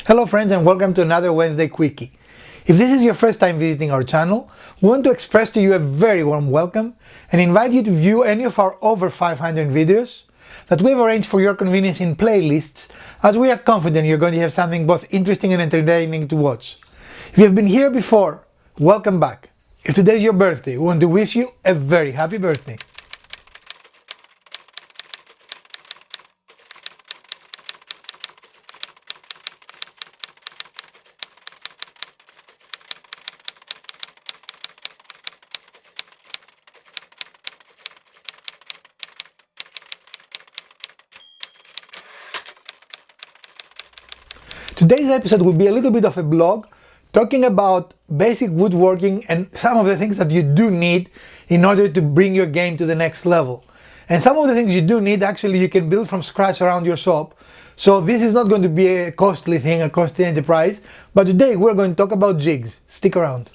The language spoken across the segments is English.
Hello friends and welcome to another Wednesday Quickie. If this is your first time visiting our channel, we want to express to you a very warm welcome and invite you to view any of our over 500 videos that we have arranged for your convenience in playlists, as we are confident you're going to have something both interesting and entertaining to watch. If you have been here before, welcome back. If today is your birthday, we want to wish you a very happy birthday. Today's episode will be a little bit of a blog talking about basic woodworking and some of the things that you do need in order to bring your game to the next level. And some of the things you do need actually you can build from scratch around your shop. So this is not going to be a costly thing, a costly enterprise, but today we're going to talk about jigs. Stick around.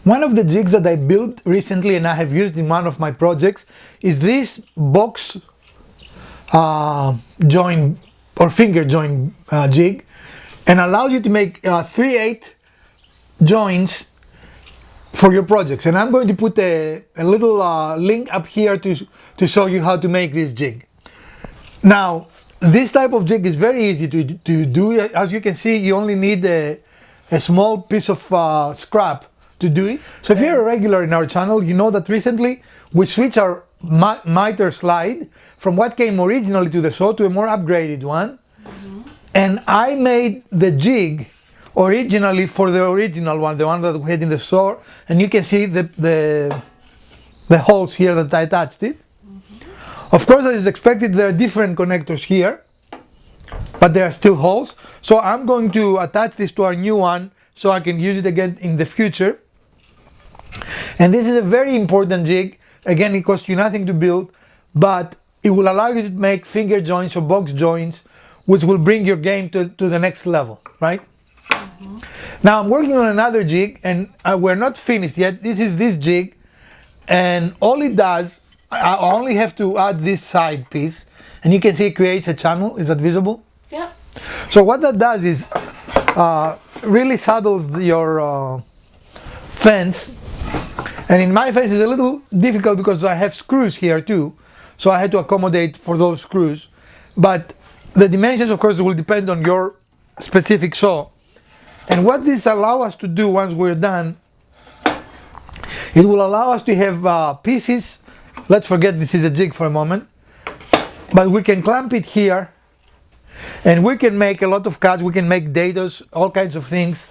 One of the jigs that I built recently and I have used in one of my projects is this box joint or finger joint jig, and allows you to make 3/8 joints for your projects. And I'm going to put a little link up here to show you how to make this jig. Now, this type of jig is very easy to do. As you can see, you only need a small piece of scrap to do it. So if you're a regular in our channel, you know that recently we switched our miter slide from what came originally to the saw to a more upgraded one. And I made the jig originally for the original one, the one that we had in the store, and you can see the holes here that I attached it. Of course, as expected, there are different connectors here, but there are still holes. So I'm going to attach this to our new one so I can use it again in the future. And this is a very important jig. Again, it costs you nothing to build, but it will allow you to make finger joints or box joints, which will bring your game to the next level, right? Now I'm working on another jig and we're not finished yet. This is this jig, and all it does, I only have to add this side piece, and you can see it creates a channel. Is that visible? Yeah. So what that does is really saddles your fence, and in my case it's a little difficult because I have screws here too, so I had to accommodate for those screws. But the dimensions, of course, will depend on your specific saw. And what this allows us to do once we're done, it will allow us to have pieces. Let's forget this is a jig for a moment, but we can clamp it here and we can make a lot of cuts. We can make dados, all kinds of things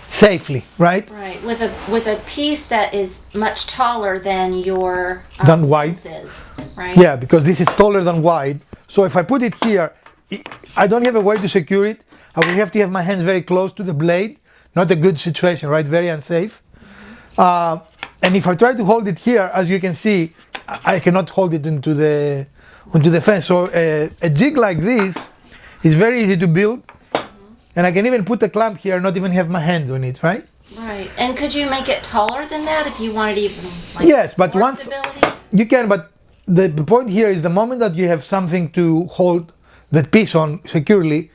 safely, right? Right, with a piece that is much taller than your wide is, right? Yeah, because this is taller than wide. So if I put it here, I don't have a way to secure it. I will have to have my hands very close to the blade. Not a good situation, right? Very unsafe. And if I try to hold it here, as you can see, I cannot hold it onto the fence. So a jig like this is very easy to build. And I can even put a clamp here and not even have my hands on it, right? Right. And could you make it taller than that if you wanted even like yes, but more once stability? you can, but the point here is the moment that you have something to hold that piece on securely,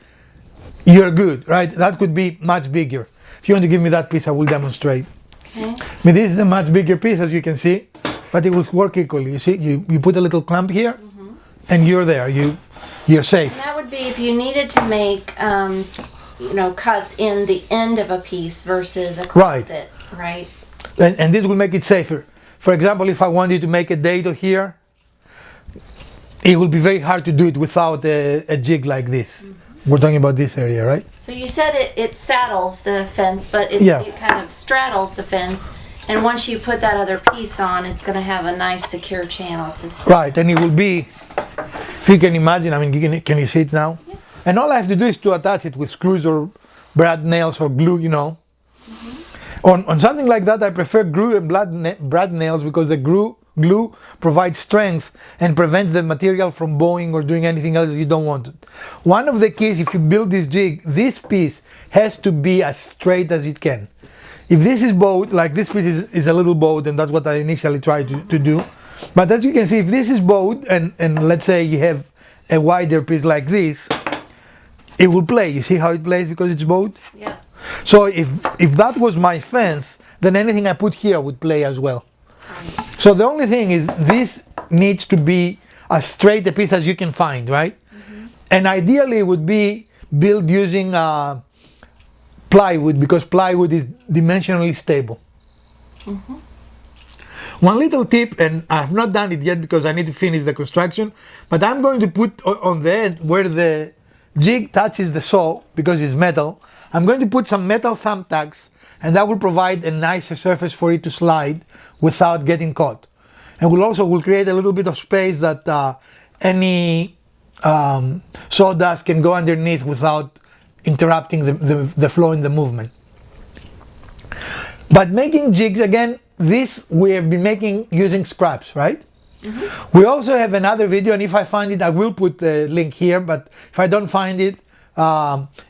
you're good, right? That could be much bigger. If you want to give me that piece, I will demonstrate. Okay. I mean, this is a much bigger piece, as you can see, but it will work equally. You see, you put a little clamp here, and you're there. You're safe. And that would be if you needed to make, cuts in the end of a piece versus across it, right? And this will make it safer. For example, if I wanted to make a dado here, it will be very hard to do it without a jig like this. We're talking about this area, right? So you said it saddles the fence, but it kind of straddles the fence. And once you put that other piece on, it's going to have a nice secure channel to. Right, and it will be, if you can imagine, I mean, can you see it now? Yeah. And all I have to do is to attach it with screws or brad nails or glue, you know. On something like that, I prefer glue and brad nails because the glue provides strength and prevents the material from bowing or doing anything else you don't want it. One of the keys, if you build this jig, this piece has to be as straight as it can. If this is bowed, like this piece is a little bowed, and that's what I initially tried to do. But as you can see, if this is bowed, and let's say you have a wider piece like this, it will play. You see how it plays because it's bowed? Yeah. So if that was my fence, then anything I put here would play as well. Right. So the only thing is this needs to be as straight a piece as you can find, right? And ideally it would be built using plywood, because plywood is dimensionally stable. One little tip, and I have not done it yet because I need to finish the construction, but I'm going to put on the end where the jig touches the saw, because it's metal, I'm going to put some metal thumbtacks, and that will provide a nicer surface for it to slide without getting caught. And will create a little bit of space that any sawdust can go underneath without interrupting the flow in the movement. But making jigs, again, this we have been making using scraps, right? We also have another video, and if I find it I will put the link here, but if I don't find it,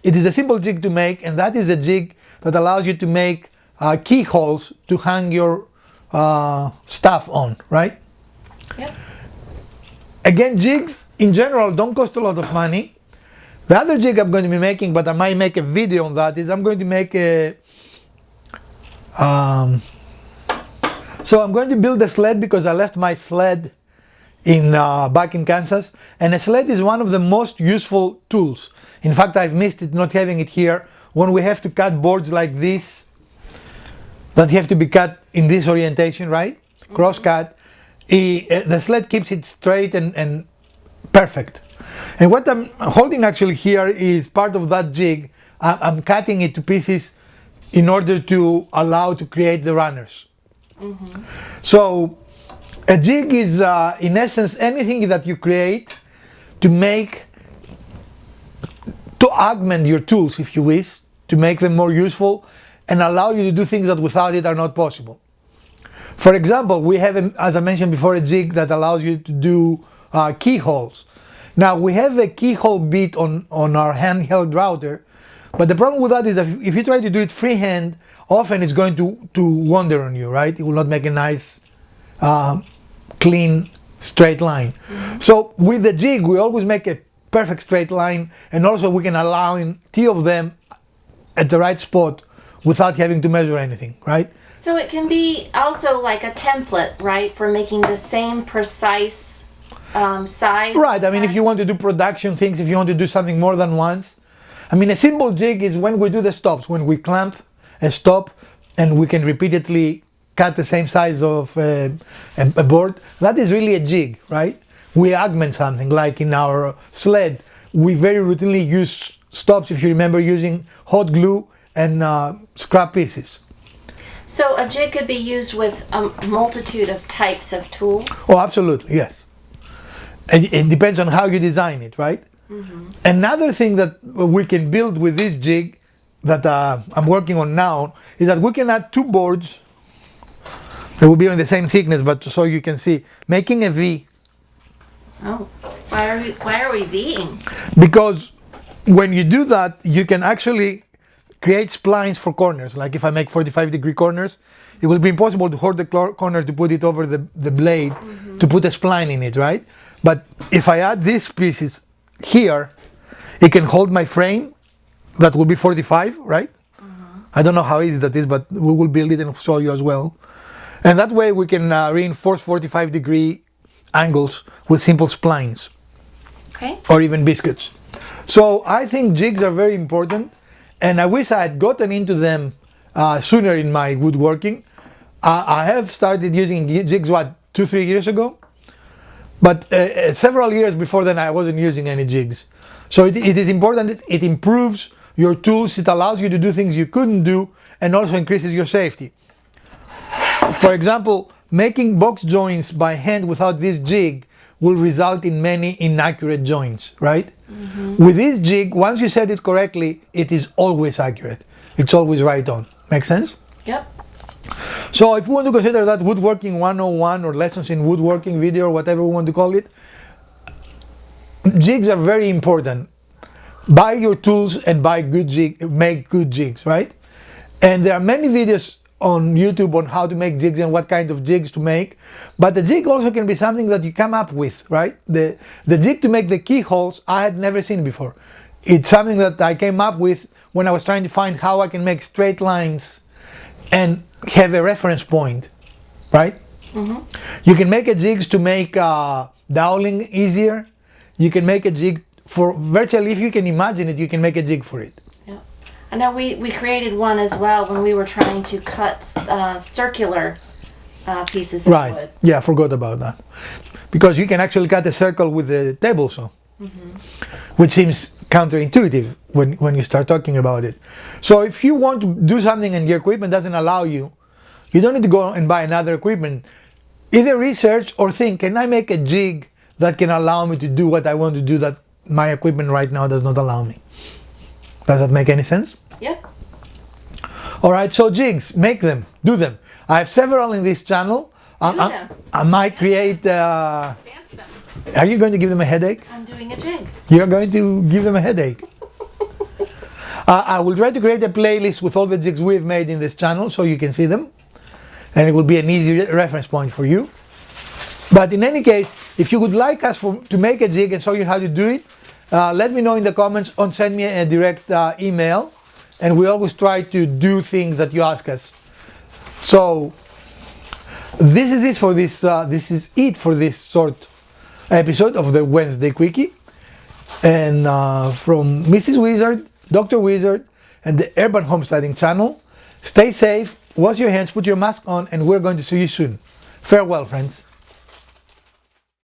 it is a simple jig to make, and that is a jig that allows you to make keyholes to hang your stuff on, right? Yep. Again, jigs in general don't cost a lot of money. The other jig I'm going to be making, but I might make a video on that, is I'm going to make a so I'm going to build a sled, because I left my sled in back in Kansas, and a sled is one of the most useful tools. In fact, I've missed it not having it here when we have to cut boards like this that have to be cut in this orientation, right? Cross cut. The sled keeps it straight and perfect. And what I'm holding actually here is part of that jig. I'm cutting it to pieces in order to allow to create the runners. So a jig is in essence anything that you create to augment your tools, if you wish, to make them more useful and allow you to do things that without it are not possible. For example, we have, as I mentioned before, a jig that allows you to do keyholes. Now we have a keyhole bit on our handheld router, but the problem with that is that if you try to do it freehand, often it's going to wander on you, right? It will not make a nice, clean, straight line. So with the jig, we always make a perfect straight line, and also we can allow in two of them at the right spot without having to measure anything, right? So it can be also like a template, right, for making the same precise size. Right, I mean, if you want to do production things, if you want to do something more than once. I mean, a simple jig is when we do the stops, when we clamp a stop and we can repeatedly cut the same size of a board. That is really a jig, right? We augment something, like in our sled, we very routinely use stops, if you remember, using hot glue and scrap pieces. So a jig could be used with a multitude of types of tools? Oh, absolutely, yes. And it depends on how you design it, right? Another thing that we can build with this jig that I'm working on now is that we can add two boards. They will be on the same thickness, but so you can see, making a V. Oh, why are we V'ing? Because when you do that, you can actually create splines for corners. Like if I make 45-degree corners, it will be impossible to hold the corner to put it over the blade to put a spline in it, right? But if I add these pieces here, it can hold my frame. That will be 45, right? I don't know how easy that is, but we will build it and show you as well. And that way we can reinforce 45-degree angles with simple splines. Okay. Or even biscuits. So I think jigs are very important, and I wish I had gotten into them sooner in my woodworking. I have started using jigs, 2-3 years ago? But several years before then I wasn't using any jigs. So it is important, it improves your tools, it allows you to do things you couldn't do, and also increases your safety. For example, making box joints by hand without this jig will result in many inaccurate joints, right? With this jig, once you set it correctly, it is always accurate. It's always right on. Make sense? Yep. So if we want to consider that woodworking 101 or lessons in woodworking video or whatever we want to call it, jigs are very important. Buy your tools and make good jigs, right? And there are many videos on YouTube on how to make jigs and what kind of jigs to make. But the jig also can be something that you come up with, right? The jig to make the keyholes I had never seen before. it's something that I came up with when I was trying to find how I can make straight lines and have a reference point, right? You can make a jigs to make doweling easier. You can make a jig for virtually, if you can imagine it, you can make a jig for it. Yeah. I know we created one as well when we were trying to cut circular pieces of wood. Yeah, I forgot about that. Because you can actually cut a circle with the table saw, which seems counterintuitive when you start talking about it. So if you want to do something and your equipment doesn't allow you, you don't need to go and buy another equipment. Either research or think, can I make a jig that can allow me to do what I want to do that my equipment right now does not allow me? Does that make any sense? Yeah. Alright, so jigs, make them, do them. I have several in this channel. I might create... Are you going to give them a headache? I'm doing a jig. You're going to give them a headache. I will try to create a playlist with all the jigs we've made in this channel so you can see them. And it will be an easy reference point for you. But in any case, if you would like us to make a jig and show you how to do it, let me know in the comments or send me a direct email. And we always try to do things that you ask us. So this is it for this. This is it for this short episode of the Wednesday Quickie. And from Mrs. Wizard, Dr. Wizard, and the Urban Homesteading channel, stay safe, wash your hands, put your mask on, and we're going to see you soon. Farewell, friends.